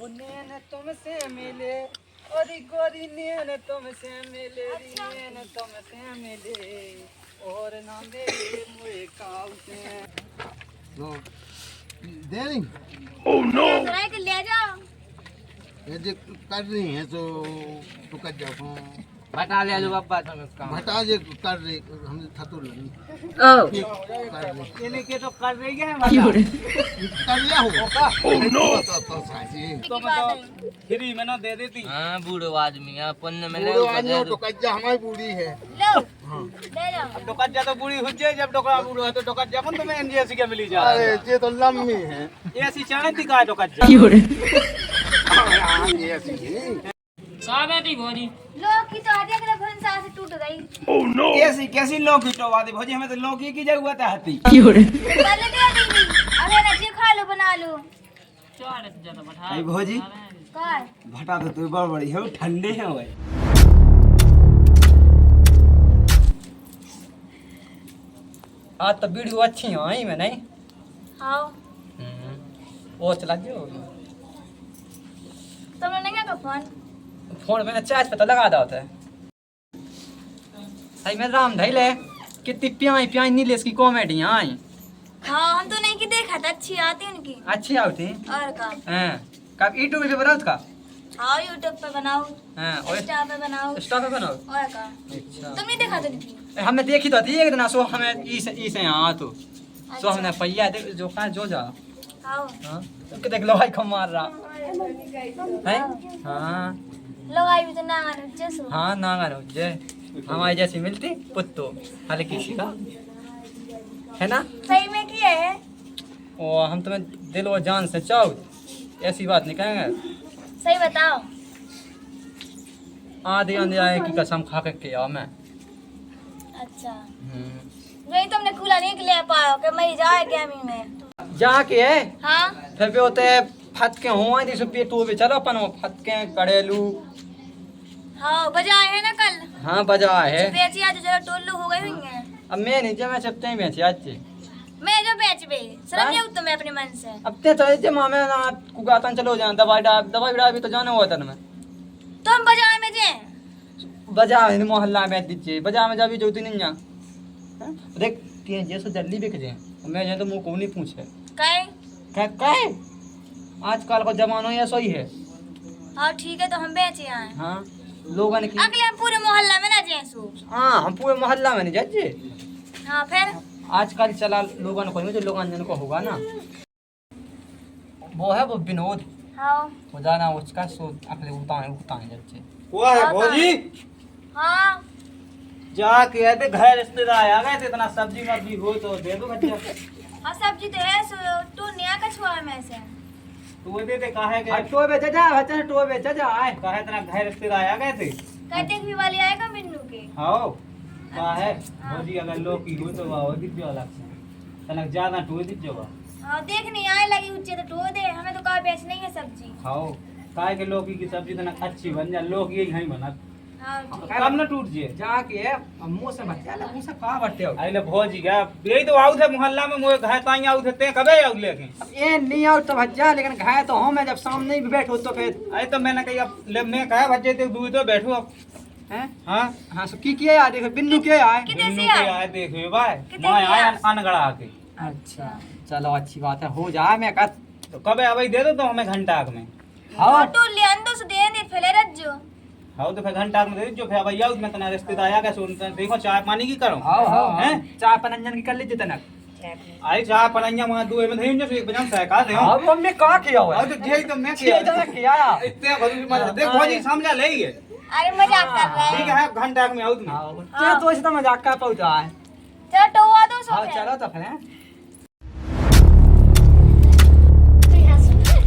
नैन तुमसे मिले और गोरी नैन तुमसे मिले नैन तुमसे मिले और ना मेरे मुझे काउते नो देरी ओह नो ले जाओ। ये जो कर रही है तो कर जाओ बता ले लो बाबा तुम इसका हटा जे कर रही हमने थतुर लगी ओ कर रही ये के तो कर रही है कर लिया हो ओह नो तो सासी तो मतलब फ्री में ना दे देती। हाँ बूढ़ो आदमी है पुण्य में ले बूढ़ो आदमी तो कज्जा हमारी बूढ़ी है लो ले जाओ। अब डोकज्जा तो बूढ़ी हो जाए जब डोकरा बूढ़ो है तो डोकज्जा कौन तुम्हें एनजीएसी के मिली जा अरे ये तो लम्बी है ये ऐसी चाणक दिखा है डोकज्जा ये ऐसी लो की तो आधे के भंसा से टूट गई। ओह नो ऐसी कैसी लौकी तो वादी भौजी हमें तो लौकी की जरूरत है हती पहले दे दी अरे रजी खा लो बना लो। आई भौजी काय भटा तो तू बड़ बड़ी है ठंडे है भाई। आज तो वीडियो अच्छी है आई में नहीं हां वो चला दियो तुमने नहीं क्या फोन फोन में चार्ज पे तो लगा दो होता है सही में राम धैले कितनी प्याई प्याई नीलेश की कॉमेडी आई। हाँ हम तो नहीं की देखा था अच्छी आती उनकी अच्छी आती और का हैं कब यूट्यूब पे बनाओ का हाँ यूट्यूब पे बनाओ हैं और इंस्टा पे बनाओ इंस्टा पे बनाओ और का अच्छा तुम नहीं देखा था उनकी हमने देखी तो थी एक दिन सो हमें ई से यहाँ तो सो हमने पहिया देख जो का जो जा हाँ हां तो देख लो भाई कम मार रहा है हां लगाई भी तो ना आने जैसो हाँ नांगा रो जय हमारी जैसी मिलती पुत्तो हल्की सी का है ना सही में किए है और हम तुम्हें दिल और जान से चाहो ऐसी बात नहीं कहेंगे सही बताओ। आधे आंधे आए की कसम खा के किया मैं अच्छा वही तुमने खुला नहीं ले पाओ कि मैं जाए गेमिंग में जाके है हाँ फिर भी होते फटके हुआ थी सो पेटू भी चलो अपन वो फटके कड़ेलू हाँ बजाए है ना कल हाँ बजा है बेची आज जरा टोल्लू हो गए होंगे। अब मैं नहीं जब मैं चपते ही बेची आज से मैं जो बेच बे शर्म नहीं तो मैं अपने मन से अब ते चले जे मामे ना कुगातन चलो जान दवाई डाल भी तो जाना हुआ था मैं तो हम बाजार में जे बजा में मोहल्ला में दीजिए बजा में जाबी जो नहीं जा देख तीन जैसे जल्दी बिक जाए मैं जाए तो मुंह को नहीं पूछे कहे क्या आजकल का जमाना ऐसा ही है। हाँ ठीक है तो हम बेचे आए हाँ लोगों ने की अगले हम पूरे मोहल्ला में ना जेसु। हाँ हम पूरे मोहल्ला में नहीं जाइए हाँ फिर आजकल चला लोगों को जो लोगों को होगा ना वो है वो विनोद हाँ वो जाना उसका सो अपने उताने जाते वो है भौजी हाँ जाके आते घर रिश्तेदार आ गए थे इतना सब्जी मब्जी हो तो दे दो बच्चे हाँ सब्जी तो है सो तो नया कछुआ में से तो वो दे काहे के टो बेचा जा बच्चा टो बेचा जा आए काहे इतना घर रिश्तेदार आ गए थे कहते भी वाली आएगा बिन्नू के हां काहे भौजी अगर लोग की हो तो वो दिख जो अलग से तनक ज्यादा टो दिख जो हाँ देख नहीं आए लगी उच्चे तो टो दे हमें तो कहा बेच नहीं है सब्जी। खाओ काहे के लौकी की सब्जी तनक अच्छी बन जा लोग यही नहीं बना हाँ कम न टूट जे जाके मुंह से बच्चा मुंह से कहां बटते हो आइले भौजी का यही तो आउ थे मोहल्ला में मोए घर ताई आउ थे ते कबे आउ लेके अब ये नहीं आउ तो भज्जा लेकिन घाय तो हम जब सामने ही बैठो तो फिर आई तो मैंने कही अब ले मैं कहा भज्जे ते दूर तो बैठो अब हैं हां हां सो की किए आ देखो बिन्नू के आए कितने से आए देखो भाई मैं आया अनगड़ा आके अच्छा चलो अच्छी बात है हो जा मैं कर तो कबे अबे दे दो तो हमें घंटा में हाँ तो ले अंदर से दे दे फैले रख जो हाँ तो फिर घंटा में दे जो फिर भैया उसमें तना रिश्तेदार आ गए सुन देखो चाय पानी की करो हाँ हाँ हैं चाय पनंजन की कर लीजिए तनक आई चाय पनंजन वहां दो में नहीं जो एक बजन सहका दे हां हमने का किया हुआ तो जे तो मैं किया किया इतने भरी मजा देख भौजी समझा ले ये अरे मजाक कर रहा है ठीक है घंटा में आउत में क्या तो ऐसे तो मजाक का पहुंचा है चलो टोवा दो सो हां चलो तो फिर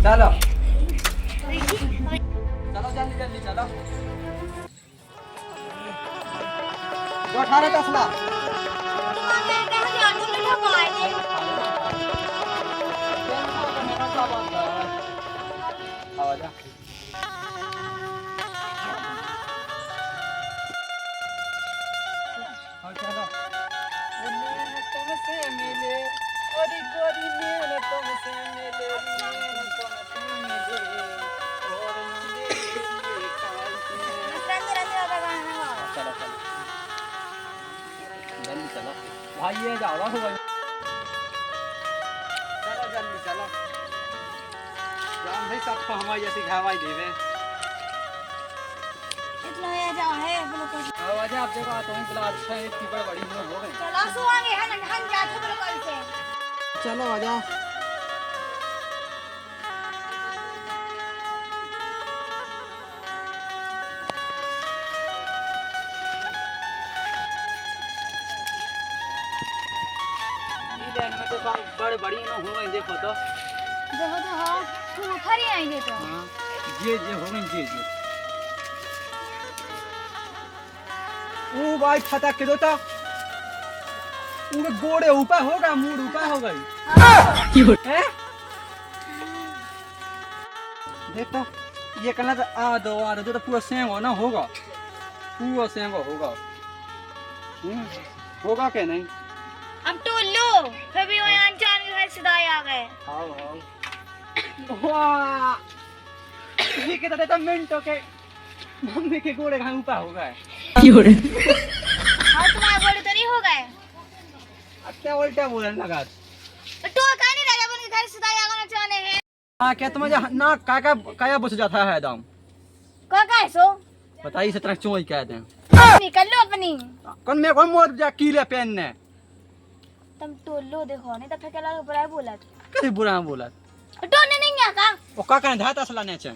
चलो चलो जल्दी जल्दी चलो जो 18 तसला आवाजा चलो तुमसे मिले और गोरी नैन तुमसे मिले नैन तुमसे मिले भाई ये जावा हो गई। चलो जल्दी चलो जान भाई सबको हमारी ऐसी घावाई देवे। इतना है जा है बोलो को आवाज आप देखो तो हम बुला अच्छा है इतनी बड़ी हो गई। चलो सुआंगे हम जाते बोलो कल से। चलो आजा तो बड़े बड़ी ना हो गई देखो तो हाँ तुम खरी आएंगे तो हाँ ये हो गई ये ओ भाई फटा के दो तो उनके गोड़े ऊपर होगा मूड ऊपर हो गई हैं देखो ये कहना तो आ दो तो पूरा सेम हो ना होगा पूरा सेम होगा होगा क्या नहीं अब तो लो फिर भी वो अनजान के घर सदाई आ गए। आओ वाह ये कहता था मिनटों के मम्मी के गोड़े कहाँ ऊपर हो गए हाँ तुम्हारे गोड़े तो नहीं हो गए। अब क्या उल्टा बोलने लगा तो का नहीं राजा बन के घर सदाई आ गए चाहने हैं। हाँ क्या तुम्हारे ना काया बच जाता है दाम का सो बताइए सत्रह चोई कहते हैं निकल लो अपनी कौन मैं कौन मोर जा कीले पहनने तुम टोलो देखो नहीं तो फिर क्या लगा बुरा बोला कैसे बुरा बोला टोने नहीं आ का ओ का कहने धाता सलाने चे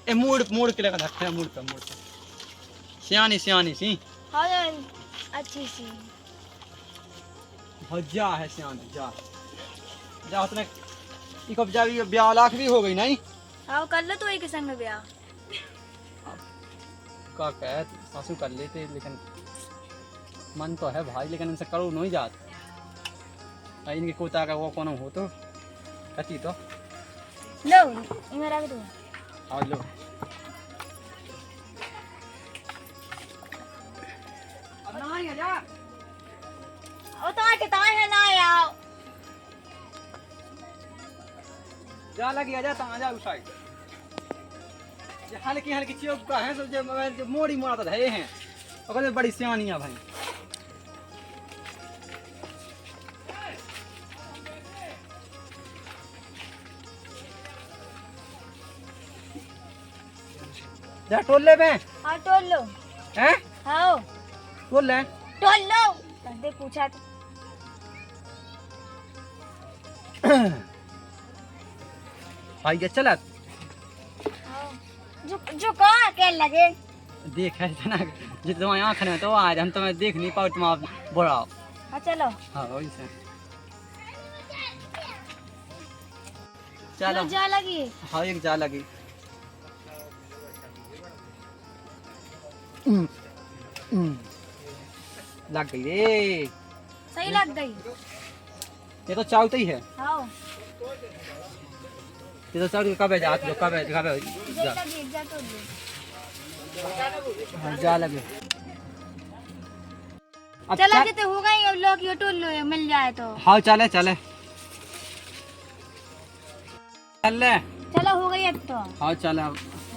ए मूड के लगा धक्का मूड पे सियानी सी हाँ अच्छी सी भज्जा है सियानी जा उतने इको जावी ब्याह लाख भी हो गई नहीं हाँ कर लो तो एक संग ब्याह का कह सासू कर लेते लेकिन मन तो है भाई लेकिन इनसे करो नहीं जात इनके कोता का वो कौन हो तो कती तो लो इधर आ दो हाँ लो अब ना आएगा जा ओ तो है ना आओ जा लगी आजा ता आजा उस साइड ये हल्की चौक का है सब जो मोड़ी मोड़ा तो है हैं और बड़ी सियानियां भाई जा टोल ले बे हाँ टोल लो हैं हाँ टोल ले टोल लो दे पूछा तो भाई ये चला जो कहाँ के लगे देख है ना जितना तुम्हारी आँख में तो आज हम तुम्हें देख नहीं पाओ तुम आप बोलाओ हाँ चलो हाँ वही से चलो जा लगी हाँ एक जा लगी लग गई रे सही लग गई ये तो चावते ही है हाँ ये तो चावते कब है जा कब है जा लगी जा टोल लो हाँ, जा लगे चला के तो होगा ही अब लोग ये टोल लो मिल जाए तो हाँ चले चल ले चलो हो गई अब तो हाँ चल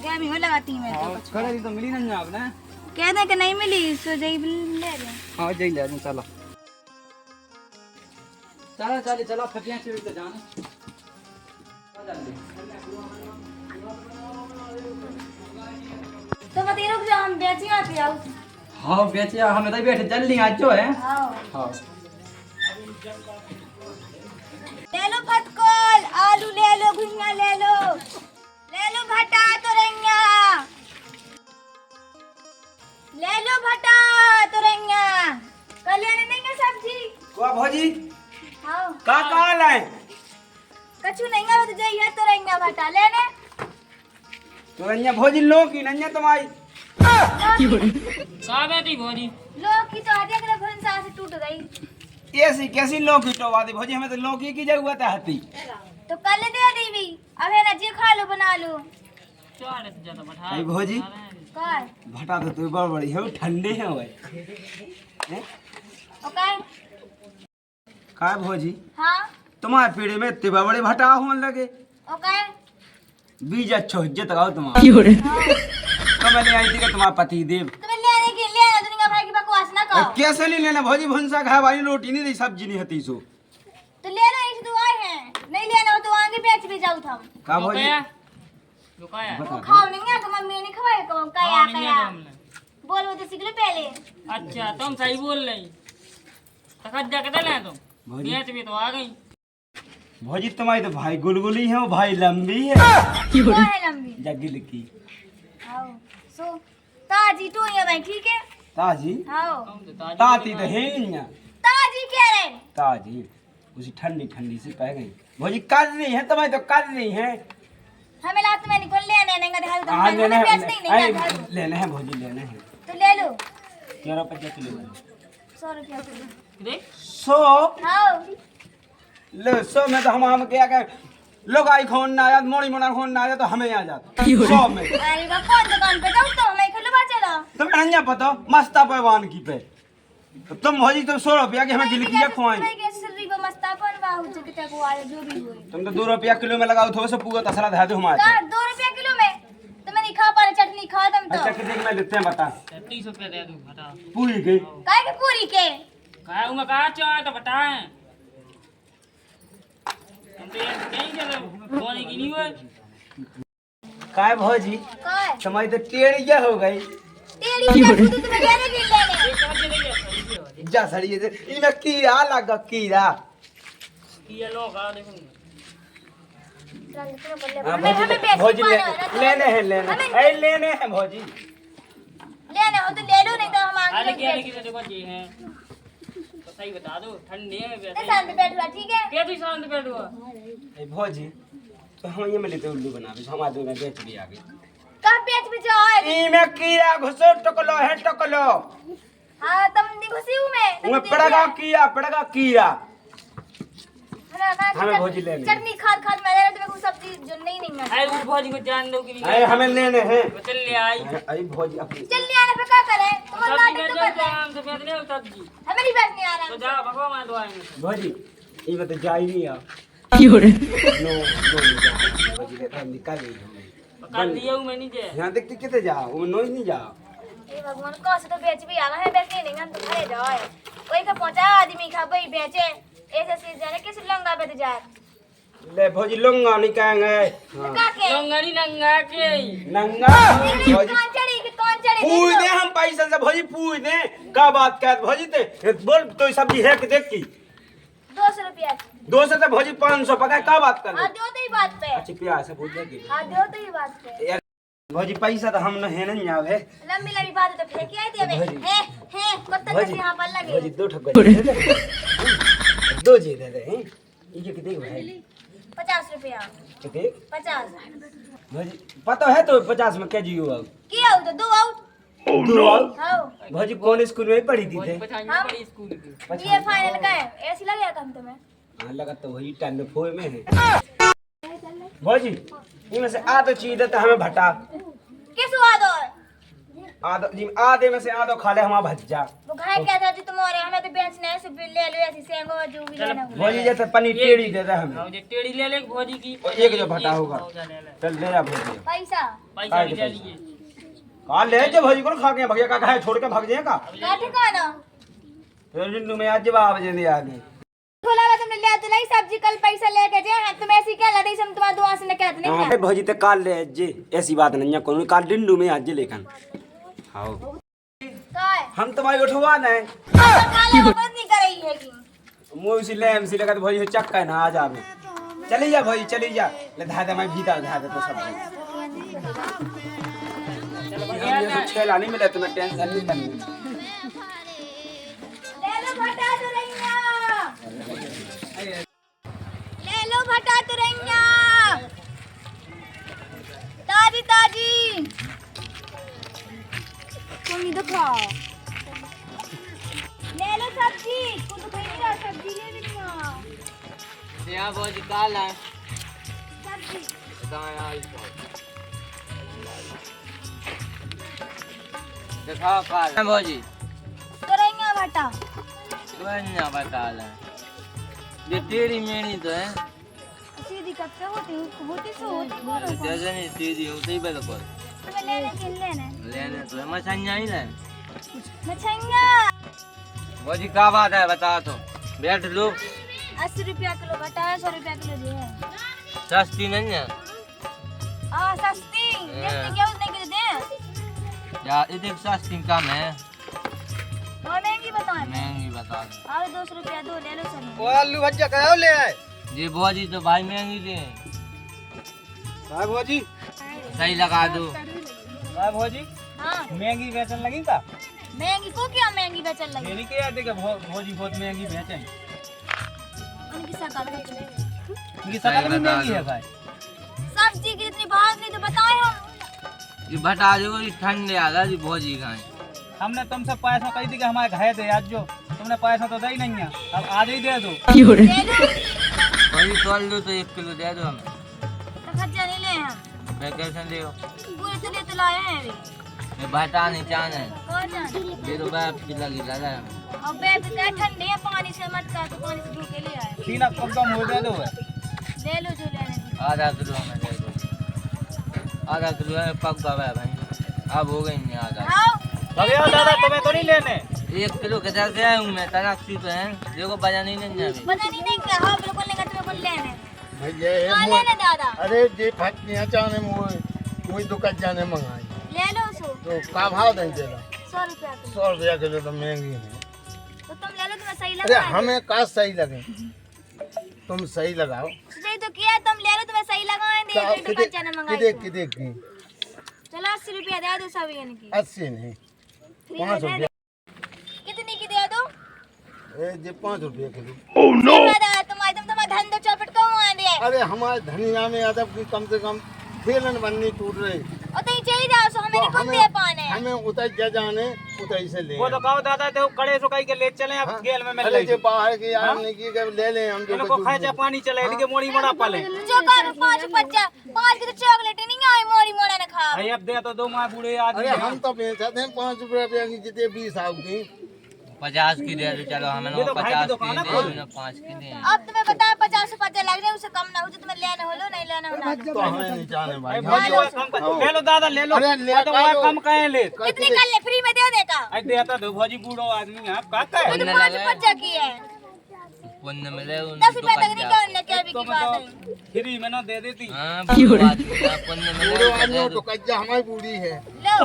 क्या भी हो लगाती मैं तो कुछ करे तो मिली ना अब ना कह दे कि नहीं मिली सो जाई ले ले हाँ जई ले चलो चलो चलो फटियां चिड़ तो जाना तो बता रुक जाओ हम बेची आती आओ हाँ बेचिया हमें तो बैठे जल्दी आज जो है हाँ हाँ ले लो फटकोल आलू ले लो घुइया ले लो भटा तोरैया ले लो भटा तोरैया कल्याण नहीं है सब्जी को भौजी हाँ का लाए कछु नहीं है तो जाइए तोरैया भटा लेने तो अन्या भौजी लो की नन्या तुम्हारी काबे थी भोजी लोग की तो आधे अगले भंसा से टूट गई ऐसी कैसी लौकी टोवा दी भौजी हमें तो लौकी की जरूरत है हती तो कल दे दीवी अब है ना जी खा लो बना लो चार से ज्यादा बैठा अरे भौजी काय भटा तो तू बड़ बड़ी है ठंडे है भाई हैं ओके का भौजी हाँ तुम्हारे पीढ़ी में इतने बड़े भटा होने लगे ओके बीज अच्छो इज्जत लगाओ तुम्हारा तो मैंने आई थी कि तुम्हारा पति देव तो मैं ले आने के लिए आना दुनिया भाई की बकवास ना कर कैसे नहीं लेना भौजी भंसा खाए वाली रोटी नहीं दी सब्जी नहीं हती सो तो ले लो इस दुआएं हैं नहीं लेना हो तो आगे बेच भी जाओ हम का भौजी रुकाया वो खाओ नहीं है तो मम्मी ने खवाए को कया कया बोलो तो सीख लो पहले। अच्छा तुम सही बोल रही तखत जा के ले तुम भौजी बेच भी तो आ गई भौजी तुम्हारी तो भाई गुलगुली है भाई लंबी है वो है लंबी जगिल की आओ सो ताजी तो ये भाई ठीक है ताजी आओ तुम तो ताजी ताती तो है नहीं है ताजी कह रहे ताजी उसी ठंडी ठंडी से पै गई भौजी कर रही है तुम्हारी तो कर रही है हमें लात में निकल लेने नहीं का ढाल दो हाँ लेना हमें है बेच नहीं ढाल दो लेना है भौजी लेना है तो ले लो 11 किलो 100 रुपया किलो देख 100 आओ ले 100 में तो हम क्या कह लोग आई खोन ना आया मोड़ी मोना खोन ना आया तो हमें आ जाता 100 में अरे बा कौन दुकान पे जाओ तो हमें खिलवा चलो तुम्हें नहीं पता मस्ता पैवान की पे तो तुम भौजी तो 100 रुपया की हमें जिलकिया खुआई मैं कैसे रिबा मस्ता पर बाहु चिकते को वाले जो भी हुए तुम तो 2 रुपया किलो में लगाओ थोड़ा सा पूरा तसला दे दो हमारे का 2 रुपया किलो में तो मैं नहीं खा पा रही चटनी खा तुम तो अच्छा कितने में देते हैं बता 30 रुपया दे दूं बता पूरी की काहे की पूरी के कहा हूं मैं कहा चाह तो बताएं तुम तो ये कहीं चलो बोने की नहीं हुई काय भौजी काय तुम्हारी तो टेढ़िया हो गई तेरी उधर खुद तुम्हें लेने की लेने एक बजे ले जा जा सड़ी से इनमें कीड़ा लगा कीड़ा ये लोग आ देखो हाँ, भौजी लेने हैं लेने हैं भौजी लेने हो तो ले लो नहीं तो हम आने की आगे देखो जी हैं तो सही बता दो ठंडे में मैं वैसे शांत बैठा ठीक है क्या तू शांत बैठो ए भौजी तो हम ये में लेते उल्लू बना भी हमारे दो में बेच भी आ गई कहां बेच भी जाओ ई में कीड़ा घुसो टकलो है टकलो हां तुम दी खुशी हूं मैं मैं पड़ेगा कीड़ा हमें भौजी लेने चटनी खाद खाद मैं तुम्हें कुछ सब्जी जो नहीं है अरे उस भौजी को जान दो कि नहीं अरे हमें लेने हैं तो चल ले आई अरे भौजी अपनी चल ले आने पे क्या करें तुम सब्जी नाटक में तो जो कर रहे काम से बेचने हो सब्जी हमें नहीं बेचने आ तो रहा जा भगवान मैं दवाएंगे भौजी ई में तो जा ही नहीं आ नो भौजी ले हम निकाल ली कल दिया हूं मैं नहीं जे यहां देख कितने जा वो नोई नहीं जा ए भगवान का से तो बेच भी आवा है बेचने नहीं हम तो घरे जाओ कोई का पहुंचा आदमी खा भाई बेचे ऐसे से जाने किस लंगा पे जा ले भौजी लंगा निकालेंगे हां का के लंगड़ी नंगा के नंगा भौजी कौन चढ़ी पूछ दे हम पैसा से भौजी पूछ दे का बात कर भौजी ते बोल तो सब्जी है कि देख की 200 रुपया 200 से भौजी 500 पका का बात कर हां दो तो ही बात पे अच्छी प्यार से पूछ दे हां दो तो ही बात पे यार भौजी पैसा तो हम न है नहीं आवे लंबी लंबी बात तो फेंक आई थी हमें है कत्ता भौजी के यहां पर लगे भौजी 2 ठक दो जी दे दे हैं ये कितने भाई 50 रुपया कितने 50 भौजी पता है तो 50 में क्या जियो आओ की आउ तो दो आउ दो आओ हां भौजी कौन स्कूल में पढ़ी थी थे पछाई पड़ी स्कूल की ये फाइनल का है ऐसी लगेगा कम तुम्हें हां लगा तो वही टाइम में फोए में है भौजी इनमें से आधो चीज दे तो हमें भटा किस स्वाद और आधो जी आधे में से आधो खा ले हमारा भज्जा वो घाय क्या था जी तुम्हारे हमें तो बेचना है सब ले लो ऐसी सेंगो जो भी लेना हो भौजी जैसे पनीर टेढ़ी दे दे हमें और ये टेढ़ी ले ले भौजी की और एक जो भटा होगा चल ले जा भौजी पैसा पैसा भी चलिए कहा ले जे भौजी को खा के भैया का कहे छोड़ के भाग जाए का का ठिकाना फिर जिंदू में आज जवाब जे दे आगे खोला ला तुमने ले तो लाई सब्जी कल पैसा लेके जे तुम ऐसी क्या लड़ी हम तुम्हारे दुआ से कहते नहीं हां भौजी ते काल ले जे ऐसी बात नहीं है कोनो काल डिंडू में आज लेकिन हां काय हम तुम्हारी उठवा नहीं काला मत नहीं करई है कि मुंह से ले हमसे लगा तो भौजी चक्का ना आ जावे चली जा भौजी चली जा ले धा दे मैं भीतर धा दे तो सब हम ये कुछ खेला नहीं मिला तुम्हें टेंशन नहीं करनी ले लो भटा तो रैया ले लो भटा तो रैया ताजी ताजी तुम ही दिखाओ ले लो सब्जी कुछ खाई नहीं रहा सब्जी ले लो यहां भौजी काल है सब्जी देखा काल भौजी तो रैया भटा बन्ना बता ले ये टेढ़ी मेढ़ी तो है सीधी कब से होती सो होती जैसे नहीं सीधी होती बिल्कुल तुम्हें लेने लेने तो मछलियां ही ले मछैया भौजी क्या बात है बता तो बैठ लो 80 रुपया किलो घटा है 100 रुपया किलो दिए हैं सस्ती नहीं है सस्ती देखते क्या उतने के दे यार ये सस्ती कम है और महंगी बताओ महंगी बता दो और 200 रुपया दो ले लो सर वो आलू भज्जा कहो ले आए जी भौजी तो भाई महंगी दे भाई भौजी सही लगा दो भाई भौजी हाँ महंगी बेचन लगी का महंगी को क्या महंगी बेचन लगी मेरी के याद है कि भौजी बहुत महंगी बेचे उनकी शकल बेचने उनकी शकल भी महंगी है भाई सब्जी की इतनी भाव नहीं तो बताए हम ये बता दो ये ठंडे आ गया जी भौजी का हमने तुमसे पैसा कही थी कि हमारे घर दे आज जो तुमने पैसा तो दे ही नहीं है अब आज ही दे दो दे दो वही तोल दो तो 1 किलो दे दो हमें तो खर्चा नहीं ले हम मैं कैसे दे पूरे तो ले तो लाए हैं अभी मैं बता नहीं चाहने कौन जाने ये तो बाप की लगी लगा है और बेब का ठंडे है पानी से मटका तो पानी से धो के ले आए तीन कम हो दे दो ले लो जो लेने की। आधा किलो हमें दे दो आधा किलो है पक गया है भाई अब हो गई नहीं आधा आओ भैया दादा तुम्हें तो नहीं लेने 1 किलो के दर से आया हूँ मैं तनाक्षी तो है देखो बजा नहीं लेंगे अभी पता नहीं क्या हाँ बिल्कुल नहीं तुम्हें बोल लेने भैया हाँ लेने दादा अरे जे फटनिया चाने मुई दुकान जाने मंगाई ले लो सो तो का भाव दें तेरा 100 रुपया किलो 100 रुपया किलो तो महंगी है तो तुम ले लो तुम्हें सही अरे लगा हमें का सही लगे तुम सही लगाओ सही तो किया तुम ले लो तुम्हें सही लगाएंगे एक दुकान जाने मंगाई किदे किदे की चलो 80 रुपया दे दो सब इनकी 80 नहीं फ्री में 5 दे रुपया दो कितनी की दे दो ए जे 5 रुपया किलो Oh no! तुम्हारा धंधा चौपट को आने अरे हमारे धनिया में अदब की कम से कम बेलन बननी टूट रही और तो चाहिए जाओ सो हमें नहीं दे पाने हमें उतर जा जाने उतर से ले वो तो कहो दादा तो कड़े सो कहीं के ले चले अब गेल में अरे जो बाहर की यार नहीं की के ले ले हम इनको खर्चा पानी चले इनके मोड़ी मोड़ा पाले जो का 5 बच्चा 5 की तो चॉकलेट नहीं आई मोड़ी मोड़ा ने खा भाई अब दे तो दो माँ बूढ़े आदमी अरे हम तो बेचते हैं 5 रुपया की जितने 20 आउ की 50 की दे दो चलो हमें ये तो भाई की 50 दुकान है, की दे 5 की दे अब तुम्हें बताया 50 रुपया लग रहे हैं उससे कम ना हो जो तुम्हें लेना हो लो नहीं लेना हो ना तो हमें नहीं जाने भाई भौजी वो कम कर ले लो दादा ले लो अरे ले वो तो वो कम कहे ले कितनी कर ले फ्री में दे देगा आई देता दो भौजी बूढ़ो आदमी है आप कहते हैं वो तो 5 बच्चा की है पुण्य मिले 10 रुपया तक नहीं करने क्या भी तो की मैं बात तो है फ्री में ना दे देती हां पुण्य बूढ़ो आदमी मिले तो कज्जा हमारी बूढ़ी है लो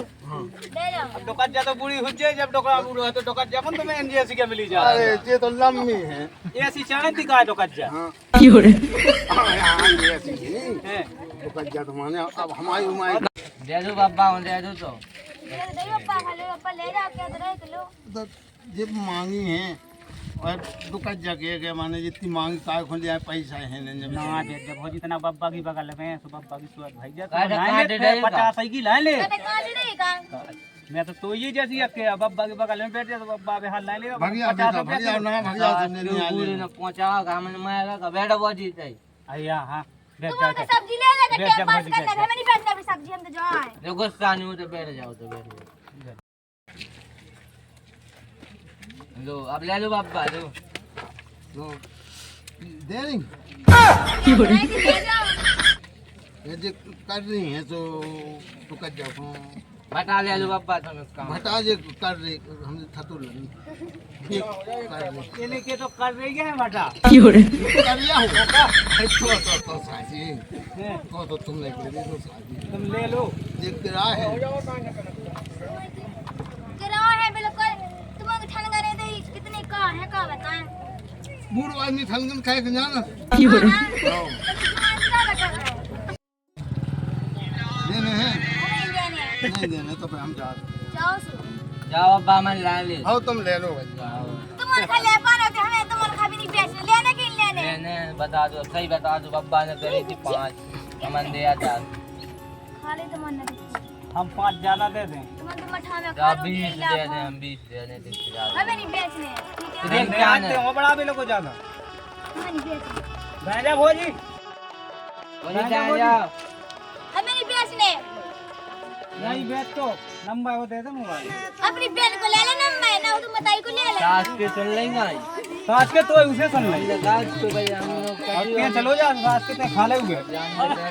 ले जाओ अब डोकत जा तो बूढ़ी हो जाए जब डोका बूढ़ो है तो डोकत जा तो मैं एनजीएसी के मिली जा अरे ये तो लम्बी है ऐसी चाहे दिखा डोकत जा हाँ हाँ ये ऐसी नहीं हैं तो कज्जा तो माने अब हमारी उम्र दे दो बाबा दे दो तो ये दे पापा खा लो पापा ले जा के तो रख लो तो ये मांगी है और दुकान जाके के माने जितनी मांगी कार खोल लिया पैसा है नहीं ना दे जब भौजी तना बब्बा की बगल में तो बब्बा की सुअर भाई जा काटे काटे देगा। 50 की ला ले मैंने कहा नहीं का मैं तो ये जैसी के बब्बा के बगल में बैठ जा तो बब्बा पे हाथ ला ले भगिया बेटा भगिया ना भगिया तुमने नहीं आ पूरी न पहुंचा हमने मारा का बेटा बोजी थे आया हां बैठ तुम जा तो सब्जी ले लेके बैठ जा, टाइम पास भौजी, करना बैठ है हमें नहीं बैठना अभी सब्जी हम तो जाए जो गुस्सा नहीं हो तो बैठ जाओ तो बैठ जाओ लो अब ले लो बाबा लो तो दे रही ले जाओ ये जो कर रही है तो कर जाओ बता ले लो बाबा तुम इसका भटा जे कर रही हम थतुर लगी कर रही ये लेके तो कर रही है बेटा कर लिया हो तो साजी हैं, तो तुमने कर दी तो साजी तुम ले लो ये किराया है किराया है बिल्कुल तुम्हें ठंड करे दे कितने का है का बताएं बूढ़ आदमी थनगन खाए के जाना देने हैं नहीं देने तो फिर हम जा जाओ बाबा मैं ला ले आओ तुम ले लो भाई जाओ तुम्हारे खा ले पाना थे हमें तुम्हारे खा भी नहीं बेचने लेने के लेने मैंने बता दो सही बता दो बाबा ने करी थी 5 हमन दिया था खा ले तो मन हम 5 ज्यादा दे दें तुम तो मठा में खा जा लो 20 दे दे हम 20 दे दे ठीक है हमें नहीं बेचने ठीक है देख दे के आते आने हो बड़ा भी लोग ज्यादा हमें नहीं बेचने भेजा भौजी बोली जा हमें नहीं बेचने नहीं बेच तो नंबर वो दे दे मोबाइल अपनी बहन को ले लेना मैं ना तो बताई को ले ले सास के सुन लेंगे सास के तो उसे सुन ले लगा तो भाई हम लोग और के चलो जा सास के ते खा ले हुए जाने